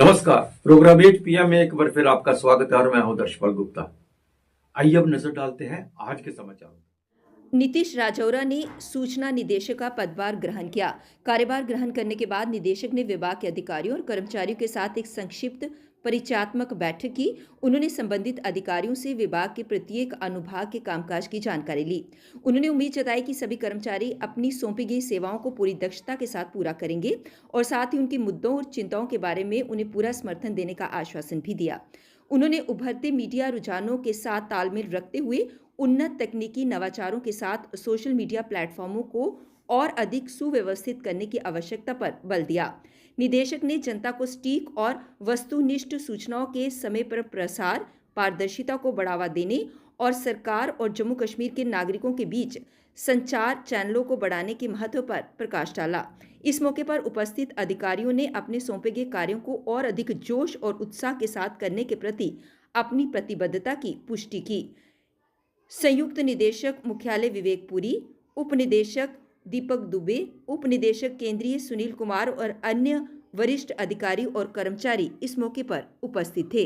नमस्कार। Programme 8 PM में एक बार फिर आपका स्वागत है और मैं हूं दर्शपाल गुप्ता। आइए अब नजर डालते हैं आज के समाचारों। नीतीश राजौरा ने सूचना निदेशक का पदभार ग्रहण किया। कार्यभार ग्रहण करने के बाद निदेशक ने विभाग के अधिकारियों और कर्मचारियों के साथ एक संक्षिप्त परिचयात्मक बैठक की। उन्होंने संबंधित अधिकारियों से विभाग के प्रत्येक अनुभाग के कामकाज की जानकारी ली। उन्होंने उम्मीद जताई कि सभी कर्मचारी अपनी सौंपी गई सेवाओं को पूरी दक्षता के साथ पूरा करेंगे और साथ ही उनके मुद्दों और चिंताओं के बारे में उन्हें पूरा समर्थन देने का आश्वासन भी दिया। उन्होंने उभरते मीडिया रुझानों के साथ तालमेल रखते हुए उन्नत तकनीकी नवाचारों के साथ सोशल मीडिया प्लेटफॉर्मों को और अधिक सुव्यवस्थित करने की आवश्यकता पर बल दिया। निदेशक ने जनता को सटीक और वस्तुनिष्ठ सूचनाओं के समय पर प्रसार, पारदर्शिता को बढ़ावा देने और सरकार और जम्मू कश्मीर के नागरिकों के बीच संचार चैनलों को बढ़ाने के महत्व पर प्रकाश डाला। इस मौके पर उपस्थित अधिकारियों ने अपने सौंपे गए कार्यों को और अधिक जोश और उत्साह के साथ करने के प्रति अपनी प्रतिबद्धता की पुष्टि की। संयुक्त निदेशक मुख्यालय विवेकपुरी, उप निदेशक दीपक दुबे, उप निदेशक केंद्रीय सुनील कुमार और अन्य वरिष्ठ अधिकारी और कर्मचारी इस मौके पर उपस्थित थे।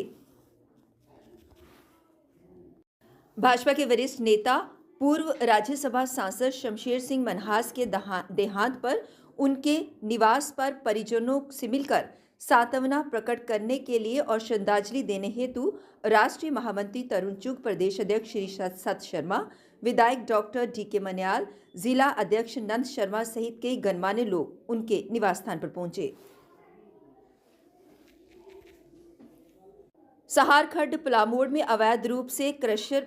भाजपा के वरिष्ठ नेता पूर्व राज्यसभा सांसद शमशेर सिंह मनहास के देहांत पर उनके निवास पर परिजनों से मिलकर सांत्वना प्रकट करने के लिए और श्रद्धांजलि देने हेतु राष्ट्रीय महामंत्री तरुण चुग, प्रदेश अध्यक्ष श्री सत शर्मा, विधायक डॉक्टर DK मन्याल, जिला अध्यक्ष नंद शर्मा सहित कई गणमान्य लोग उनके निवास स्थान पर पहुंचे। सहारखंड पलामोड़ में अवैध रूप से क्रशर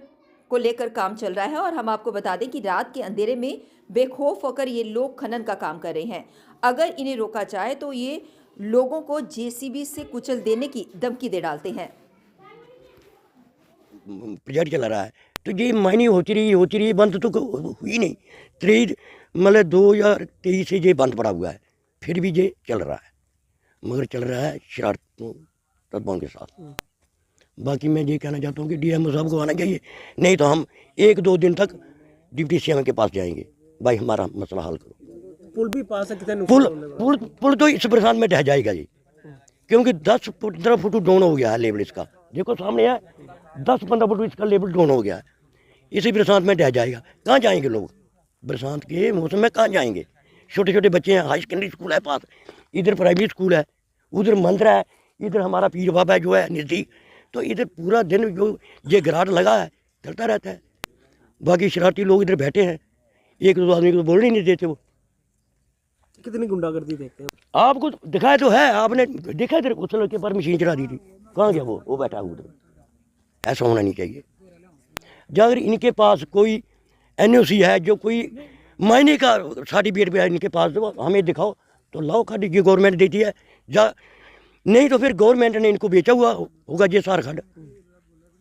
को लेकर काम चल रहा है और हम आपको बता दें कि रात के अंधेरे में बेखौफ होकर ये लोग खनन का काम कर रहे हैं। अगर इन्हें रोका जाए तो ये लोगों को JCB से कुचल देने की धमकी दे डालते हैं। प्रोजेक्ट चला रहा है तो ये माइनिंग होती रही बंद तो हुई नहीं। 23 मतलब 2023 से ये बंद पड़ा हुआ है, फिर भी ये चल रहा है, मगर चल रहा है शरारतों तत्वों के साथ। बाकी मैं ये कहना चाहता हूँ कि DMO साहब को आना चाहिए, नहीं तो हम 1-2 दिन तक डिप्टी CM के पास जाएंगे, भाई हमारा मसला हल करो। पुल भी पास है, कितने पुल तो इस बरसात में ढह जाएगा जी, क्योंकि 10-15 फुट डाउन हो गया है लेवल इसका। देखो सामने है 10-15 फुट इसका लेवल डाउन हो गया है, इसी बरसात में ढह जाएगा। कहाँ जाएंगे लोग बरसात के मौसम में, कहाँ जाएंगे? छोटे छोटे बच्चे हैं, हाई सेकेंडरी स्कूल है पास, इधर प्राइमरी स्कूल है, उधर मंदिर है, इधर हमारा पीर बाबा जो है नज़दीक, तो इधर पूरा दिन जो ये गिराट लगा है चलता रहता है। बाकी शरारती लोग इधर बैठे हैं, 1-2 आदमी को बोलने नहीं देते। वो कितनी गुंडागर्दी देखते हैं आपको दिखाया तो है, आपने देखा इधर उस लड़के पर मशीन चला दी थी, कहाँ गया वो बैठा हुआ उधर। ऐसा होना नहीं चाहिए। जब अगर इनके पास कोई NOC है, जो कोई मायने का सर्टिफिकेट है इनके पास, तो हमें दिखाओ तो लाओ, खड ये गवर्नमेंट देती है, जा नहीं तो फिर गवर्नमेंट ने इनको बेचा हुआ होगा ये सारा खड,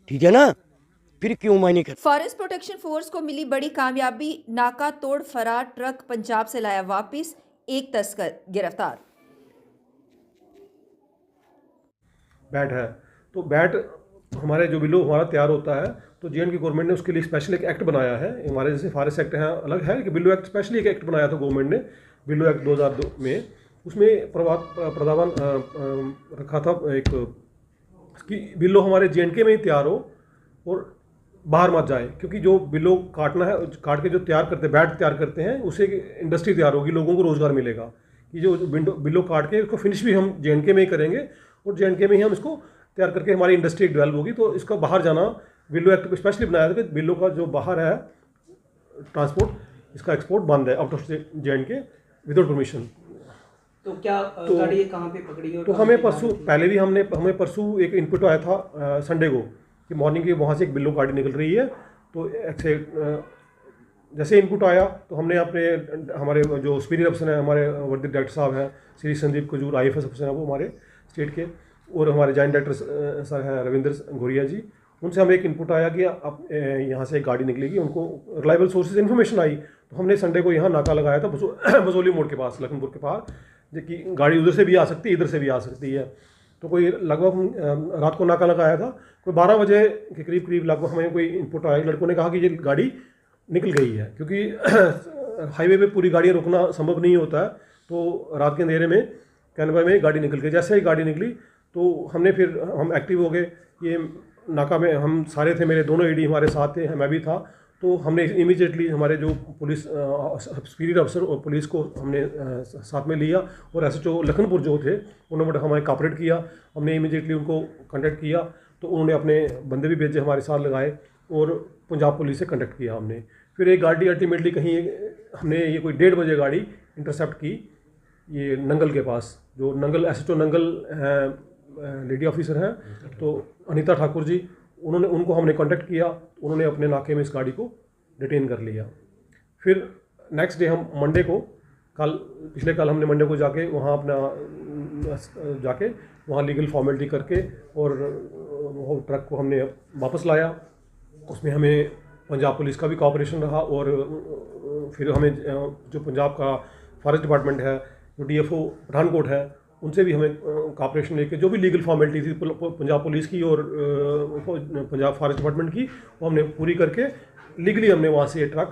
ठीक है ना, फिर क्यों मायने कर। फॉरेस्ट प्रोटेक्शन फोर्स को मिली बड़ी कामयाबी, नाका तोड़ फरार ट्रक पंजाब से लाया वापस, एक तस्कर गिरफ्तार। बैट है तो बैट हमारे जो बिलो हमारा तैयार होता है तो JNK गवर्नमेंट ने उसके लिए स्पेशल एक एक्ट बनाया है। हमारे जैसे फॉरेस्ट एक्ट है अलग है कि बिलो एक्ट स्पेशली एक एक्ट बनाया था गवर्नमेंट ने, बिलो एक्ट 2002 में। उसमें प्रावधान रखा था एक कि बिलो हमारे JNK में ही तैयार हो और बाहर मत जाए, क्योंकि जो बिलो काटना है, काट के जो तैयार करते हैं, बैट तैयार करते हैं, उससे इंडस्ट्री तैयार होगी, लोगों को रोज़गार मिलेगा। कि जो बिलो काट के इसको फिनिश भी हम JNK में ही करेंगे और JNK में ही हम इसको तैयार करके हमारी इंडस्ट्री डेवलप होगी। तो इसका बाहर जाना बिलो एक्ट स्पेशली बनाया था कि बिलो का जो बाहर है ट्रांसपोर्ट, इसका एक्सपोर्ट बंद है out of JNK without permission. तो क्या गाड़ी कहाँ पे पकड़ी है? तो हमें परसों पहले भी हमें परसों एक इनपुट आया था संडे को कि मॉर्निंग की वहाँ से एक बिलो गाड़ी निकल रही है। तो जैसे इनपुट आया तो हमने हमारे जो सुपीरियर अफसर हैं, हमारे वर्दी डायरेक्टर साहब हैं श्री संदीप कजूर, IFS अफसर हैं वो हमारे स्टेट के, और हमारे जॉइंट डायरेक्टर सर हैं रविंद्र घोरिया जी, उनसे हमें एक इनपुट आया कि अब यहाँ से एक गाड़ी निकलेगी। उनको रिलायबल सोर्सेज इन्फॉर्मेशन आई तो हमने संडे को यहाँ नाका लगाया था बसोली मोड़ के पास, लखनपुर के पास, कि गाड़ी उधर से भी आ सकती है, इधर से भी आ सकती है। तो कोई लगभग रात को नाका लगाया था, कोई 12 बजे के करीब लगभग हमें कोई इनपुट आया, लड़कों ने कहा कि ये गाड़ी निकल गई है, क्योंकि हाईवे पे पूरी गाड़ियाँ रोकना संभव नहीं होता है। तो रात के अंधेरे में कैनवा में गाड़ी निकल गई। जैसे ही गाड़ी निकली तो तो हमने फिर हम एक्टिव हो गए। ये नाका में हम सारे थे, मेरे दोनों ईडी हमारे साथ थे, मैं भी था। तो हमने इमीडिएटली हमारे जो पुलिस सुपीरियर अफसर और पुलिस को हमने साथ में लिया, और एसएचओ लखनपुर जो थे उन्होंने हमें कॉपरेट किया। हमने इमीडिएटली उनको कांटेक्ट किया, तो उन्होंने अपने बंदे भी भेजे, हमारे साथ लगाए, और पंजाब पुलिस से कांटेक्ट किया हमने। फिर एक गाड़ी अल्टीमेटली कहीं हमने ये कोई 1:30 बजे गाड़ी इंटरसेप्ट की, ये नंगल के पास, जो Nangal SHO Nangal lady officer हैं, तो अनीता ठाकुर जी, उनको हमने कांटेक्ट किया। उन्होंने अपने नाके में इस गाड़ी को डिटेन कर लिया। फिर नेक्स्ट डे हम मंडे को, पिछले कल हमने मंडे को जाके वहाँ वहाँ लीगल फॉर्मेलिटी करके और ट्रक को हमने वापस लाया। उसमें हमें पंजाब पुलिस का भी कोऑपरेशन रहा, और फिर हमें जो पंजाब का फॉरेस्ट डिपार्टमेंट है, जो डीएफओ पठानकोट है, उनसे भी हमें कोऑपरेशन लेके जो भी लीगल फॉर्मेलिटी थी पंजाब पुलिस की और पंजाब फॉरेस्ट डिपार्टमेंट की, वो हमने पूरी करके लीगली हमने वहाँ से ये ट्रक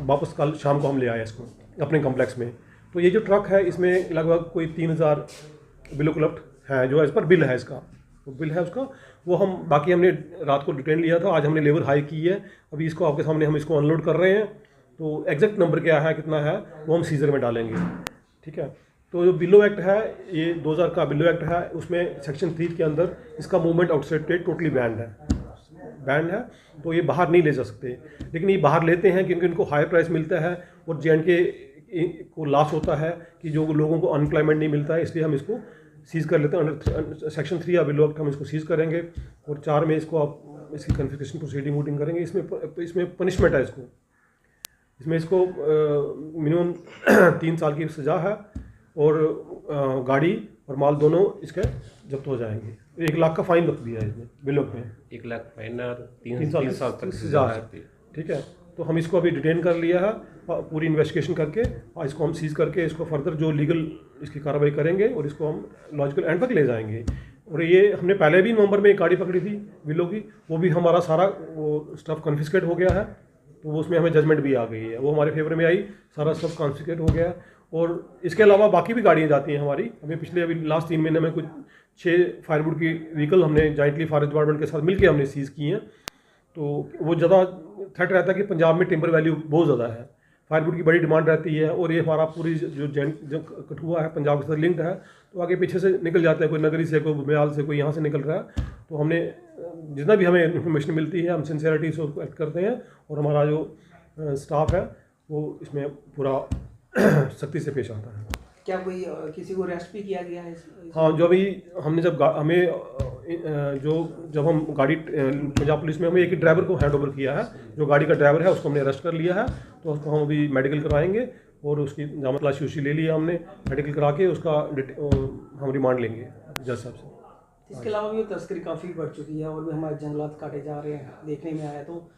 वापस कल शाम को हम ले आए इसको अपने कॉम्प्लेक्स में। तो ये जो ट्रक है, इसमें लगभग कोई 3000 बिलो क्लप्ट है, जो एज पर बिल है इसका, बिल है उसका, वो हम बाकी हमने रात को डिटेन लिया था। आज हमने लेबर हाई की है, अभी इसको आपके सामने हम इसको अनलोड कर रहे हैं। तो एग्जैक्ट नंबर क्या है, कितना है, वो हम सीजर में डालेंगे, ठीक है। तो जो बिलो एक्ट है, ये 2000 का बिलो एक्ट है, उसमें सेक्शन 3 के अंदर इसका movement outside state totally band है। तो ये बाहर नहीं ले जा सकते, लेकिन ये बाहर लेते हैं क्योंकि इनको हायर प्राइस मिलता है, और J&K को लॉस होता है कि जो लोगों को अनएम्प्लॉयमेंट नहीं मिलता है, इसलिए हम इसको सीज़ कर लेते हैं। अंडर सेक्शन 3 या बिलो एक्ट हम इसको सीज़ करेंगे, और 4 में इसको आप इसकी कन्फिस्केशन प्रोसीडिंग वूटिंग करेंगे। इसमें पनिशमेंट है, इसको मिनिमम 3 साल की सज़ा है, और गाड़ी और माल दोनों इसके जब्त हो जाएंगे। 1 लाख का फाइन रख दिया है इसमें बिलो में, 1 लाख फाइन और 3 साल तक सजा है, ठीक है। तो हम इसको अभी डिटेन कर लिया है, पूरी इन्वेस्टिगेशन करके, और इसको हम सीज करके इसको फर्दर जो लीगल इसकी कार्रवाई करेंगे, और इसको हम लॉजिकल एंड तक ले जाएंगे। और ये हमने पहले भी नवंबर में एक गाड़ी पकड़ी थी बिलो की, वो भी हमारा सारा वो स्टफ कॉन्फिस्केट हो गया है, तो वो उसमें हमें जजमेंट भी आ गई है, वो हमारे फेवर में आई, सारा स्टफ कॉन्फिस्केट हो गया है। और इसके अलावा बाकी भी गाड़ियाँ जाती हैं हमारी। अभी लास्ट 3 महीने में कुछ 6 फायरवुड की व्हीकल हमने जॉइंटली फॉरेस्ट डिपार्टमेंट के साथ मिलकर हमने सीज़ की हैं। तो वो ज़्यादा थ्रेट रहता है कि पंजाब में टिम्बर वैल्यू बहुत ज़्यादा है, फायरवुड की बड़ी डिमांड रहती है, और ये हमारा पूरी जो कठुआ है पंजाब के साथ लिंक्ड है, तो आगे पीछे से निकल जाता है, कोई नगरी से, कोई बुमियाल से, कोई यहाँ से निकल रहा है। तो हमने जितना भी हमें इन्फॉर्मेशन मिलती है, हम सिंसियरिटी से उसको एक्ट करते हैं, और हमारा जो स्टाफ है वो इसमें पूरा सख्ती से पेश आता है। क्या कोई किसी को अरेस्ट भी किया गया है? हाँ, जो अभी हमने जब हम गाड़ी पंजाब पुलिस में हमें एक ड्राइवर को हैंड ओवर किया है, जो गाड़ी का ड्राइवर है उसको हमने अरेस्ट कर लिया है। तो उसको हम अभी मेडिकल करवाएंगे, और उसकी जामत तलाशी उशी ले लिया हमने, मेडिकल करा के उसका हम रिमांड लेंगे जज साहब से। इसके अलावा भी तस्करी काफ़ी बढ़ चुकी है, और भी हमारे जंगलात काटे जा रहे हैं, देखने में आया। तो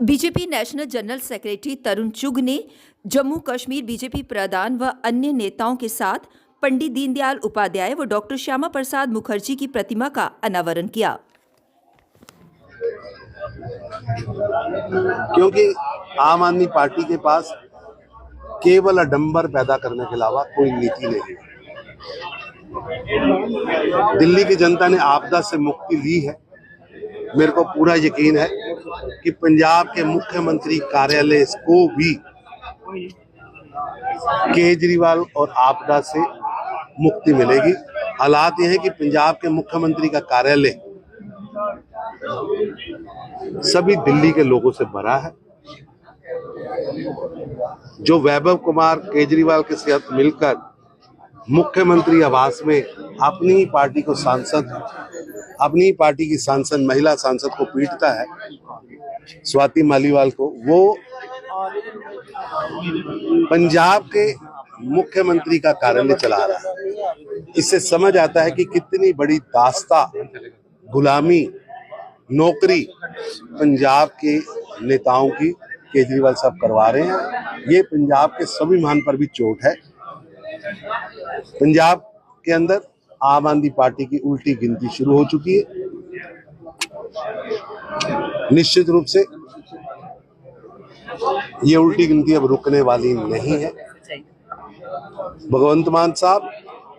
बीजेपी नेशनल जनरल सेक्रेटरी तरुण चुग ने जम्मू कश्मीर बीजेपी प्रधान व अन्य नेताओं के साथ पंडित दीनदयाल उपाध्याय व डॉक्टर श्यामा प्रसाद मुखर्जी की प्रतिमा का अनावरण किया। क्योंकि आम आदमी पार्टी के पास केवल आडंबर पैदा करने के अलावा कोई नीति नहीं है। दिल्ली की जनता ने आपदा से मुक्ति ली है। मेरे को पूरा यकीन है कि पंजाब के मुख्यमंत्री कार्यालय को भी केजरीवाल और आपदा से मुक्ति मिलेगी। हालात ये है कि पंजाब के मुख्यमंत्री का कार्यालय सभी दिल्ली के लोगों से भरा है। जो वैभव कुमार केजरीवाल के साथ मिलकर मुख्यमंत्री आवास में अपनी पार्टी को अपनी पार्टी की सांसद महिला सांसद को पीटता है, स्वाति मालीवाल को, वो पंजाब के मुख्यमंत्री का कार्यालय चला रहा है। इससे समझ आता है कि कितनी बड़ी दास्ता, गुलामी, नौकरी पंजाब के नेताओं की केजरीवाल साहब करवा रहे हैं। ये पंजाब के स्वाभिमान पर भी चोट है। पंजाब के अंदर आम आदमी पार्टी की उल्टी गिनती शुरू हो चुकी है। निश्चित रूप से ये उल्टी गिनती अब रुकने वाली नहीं है। भगवंत मान साहब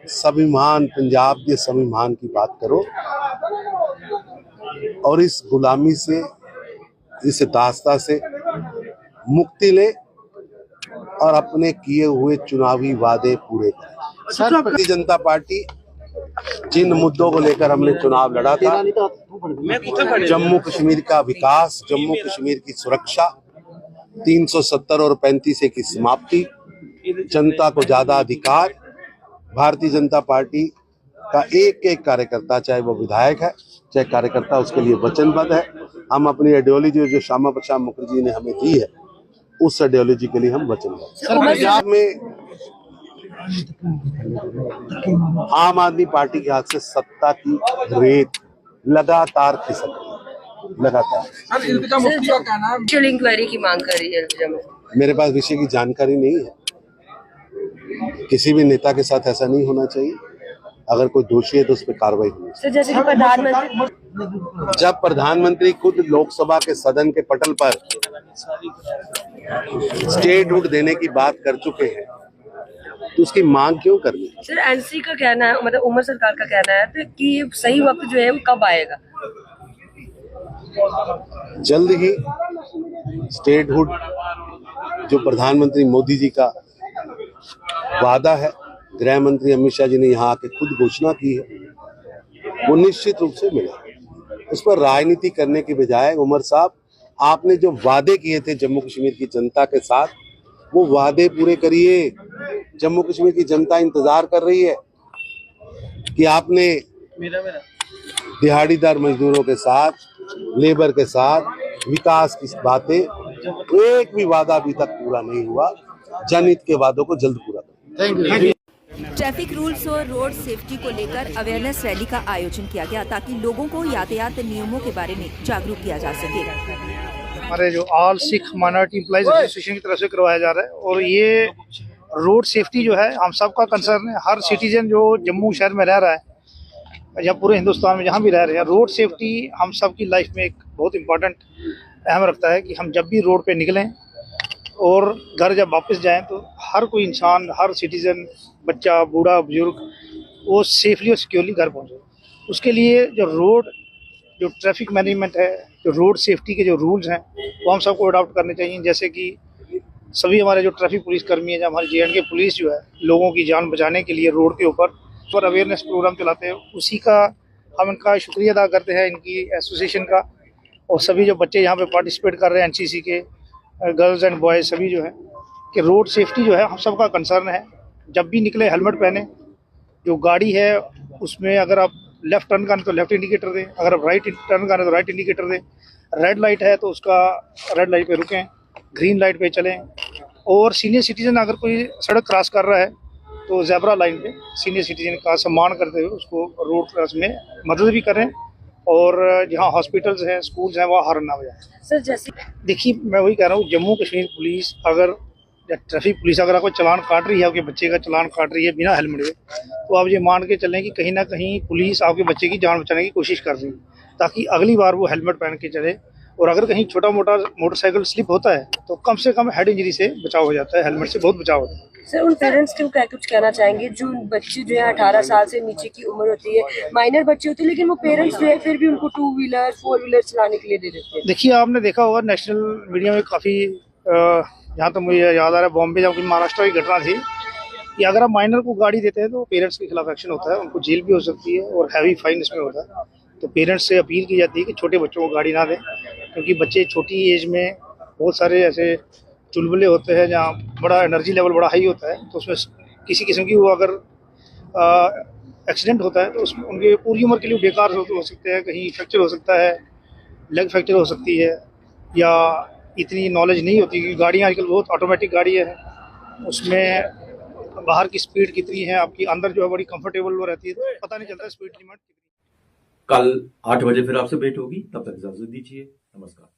स्वाभिमान, पंजाब के स्वाभिमान की बात करो और इस गुलामी से, इस दास्ता से मुक्ति ले और अपने किए हुए चुनावी वादे पूरे करें। भारतीय जनता पार्टी जिन मुद्दों को लेकर हमने चुनाव लड़ा था, जम्मू कश्मीर का विकास, जम्मू कश्मीर की सुरक्षा, 370 और 35 की समाप्ति, जनता को ज्यादा अधिकार, भारतीय जनता पार्टी का एक एक कार्यकर्ता, चाहे वो विधायक है चाहे कार्यकर्ता, उसके लिए वचनबद्ध है। हम अपनी आइडियोलॉजी जो श्यामा प्रसाद मुखर्जी ने हमें दी है, उस आइडियोलॉजी के लिए हम वचनबद्ध हैं। पंजाब में आम आदमी पार्टी के हाथ से सत्ता की रेत लगातार खिसक रही है, लगातार। इंक्वायरी की मांग कर रही है। मेरे पास विषय की जानकारी नहीं है। किसी भी नेता के साथ ऐसा नहीं होना चाहिए। अगर कोई दोषी है तो उस पर कार्रवाई होनी चाहिए। जैसे कि प्रधानमंत्री, जब प्रधानमंत्री खुद लोकसभा के सदन के पटल पर स्टेटहुड देने की बात कर चुके हैं, तो उसकी मांग क्यों करनी? सर एनसी का कहना है, मतलब उमर सरकार का कहना है तो कि सही वक्त जो है वो कब आएगा? जल्द ही स्टेटहुड जो प्रधानमंत्री मोदी जी का वादा है, गृह मंत्री अमित शाह जी ने यहाँ आके खुद घोषणा की है, वो निश्चित रूप से मिलेगा। उस पर राजनीति करने के बजाय उमर साहब, आपने जो वादे किए थे जम्मू कश्मीर की जनता के साथ, वो वादे पूरे करिए। जम्मू कश्मीर की जनता इंतजार कर रही है कि आपने दिहाड़ीदार मजदूरों के साथ, लेबर के साथ विकास की बातें, एक भी वादा अभी तक पूरा नहीं हुआ। जनहित के वादों को जल्द पूरा करें। ट्रैफिक रूल्स और रोड सेफ्टी को लेकर अवेयरनेस रैली का आयोजन किया गया ताकि लोगों को यातायात नियमों के बारे में जागरूक किया जा सके। हमारे जो all Sikh minority employees association की तरफ से करवाया जा रहा है और ये रोड सेफ्टी जो है हम सबका कंसर्न है। हर सिटीजन जो जम्मू शहर में रह रहा है या पूरे हिंदुस्तान में जहाँ भी रह रहे हैं, रोड सेफ्टी हम सब की लाइफ में एक बहुत इम्पोर्टेंट अहम रखता है कि हम जब भी रोड पे निकलें और घर जब वापस जाएं तो हर कोई इंसान, हर सिटीजन, बच्चा, बूढ़ा, बुजुर्ग, वो सेफली और सिक्योरली घर पहुंचे। उसके लिए जो ट्रैफिक मैनेजमेंट है, जो रोड सेफ्टी के जो रूल्स हैं, वो हम सबको अडॉप्ट करने चाहिए। जैसे कि सभी हमारे जो ट्रैफिक पुलिस कर्मी हैं, जो हमारी JNK पुलिस जो है, लोगों की जान बचाने के लिए रोड के ऊपर अवेयरनेस प्रोग्राम चलाते हैं, उसी का हम इनका शुक्रिया अदा करते हैं, इनकी एसोसिएशन का। और सभी जो बच्चे यहाँ पे पार्टिसिपेट कर रहे हैं, NCC के गर्ल्स एंड बॉयज़ सभी जो है, कि रोड सेफ्टी जो है हम सबका कंसर्न है। जब भी निकले हेलमेट पहने। जो गाड़ी है उसमें अगर आप लेफ्ट टर्न करें तो लेफ्ट इंडिकेटर दें, अगर आप राइट टर्न करें तो राइट इंडिकेटर दें। रेड लाइट है तो उसका रेड लाइट पे रुकें, ग्रीन लाइट पे चलें। और सीनियर सिटीजन अगर कोई सड़क क्रॉस कर रहा है तो ज़ेब्रा लाइन पे सीनियर सिटीजन का सम्मान करते हुए उसको रोड क्रॉस में मदद भी करें। और जहाँ हॉस्पिटल्स हैं, स्कूल्स हैं, वहाँ हॉर्न ना बजाएं। सर जैसे देखिए, मैं वही कह रहा हूँ, जम्मू कश्मीर पुलिस अगर या ट्रैफिक पुलिस अगर आपको चालान काट रही है, आपके बच्चे का चालान काट रही है बिना हेलमेट के, तो आप ये मान के चलें कि कहीं ना कहीं पुलिस आपके बच्चे की जान बचाने की कोशिश कर रही है, ताकि अगली बार वो हेलमेट पहन के चले। और अगर कहीं छोटा मोटा मोटरसाइकिल स्लिप होता है तो कम से कम हेड इंजरी से बचाव हो जाता है, हेलमेट से बहुत बचाव होता है। सर उन पेरेंट्स को क्या कुछ कहना चाहेंगे जो बच्चे जो है 18 साल से नीचे की उम्र होती है, माइनर बच्चे होते हैं, लेकिन वो पेरेंट्स जो है फिर भी उनको 2 व्हीलर 4 व्हीलर चलाने के लिए दे देते हैं? देखिए, आपने देखा होगा नेशनल मीडिया में काफ़ी, यहाँ तो मुझे याद आ रहा है बॉम्बे जब महाराष्ट्र की घटना थी कि अगर आप माइनर को गाड़ी देते हैं तो पेरेंट्स के खिलाफ एक्शन होता है, उनको जेल भी हो सकती है और हैवी फाइन इसमें होता है। तो पेरेंट्स से अपील की जाती है कि छोटे बच्चों को गाड़ी ना दें, क्योंकि बच्चे छोटी एज में बहुत सारे ऐसे चुलबुले होते हैं जहाँ बड़ा एनर्जी लेवल बड़ा हाई होता है, तो उसमें किसी किस्म की वो अगर एक्सीडेंट होता है तो उसमें उनके पूरी उम्र के लिए बेकार हो सकते हैं। कहीं फ्रैक्चर हो सकता है, लेग फ्रैक्चर हो सकती है, या इतनी नॉलेज नहीं होती कि गाड़ियाँ आजकल बहुत ऑटोमेटिक गाड़ी है, उसमें बाहर की स्पीड कितनी है, आपकी अंदर जो है बड़ी कंफर्टेबल वो रहती है, तो पता नहीं चलता स्पीड लिमिट। कल 8 बजे फिर आपसे भेंट होगी, तब तक इजाजत दीजिए। नमस्कार।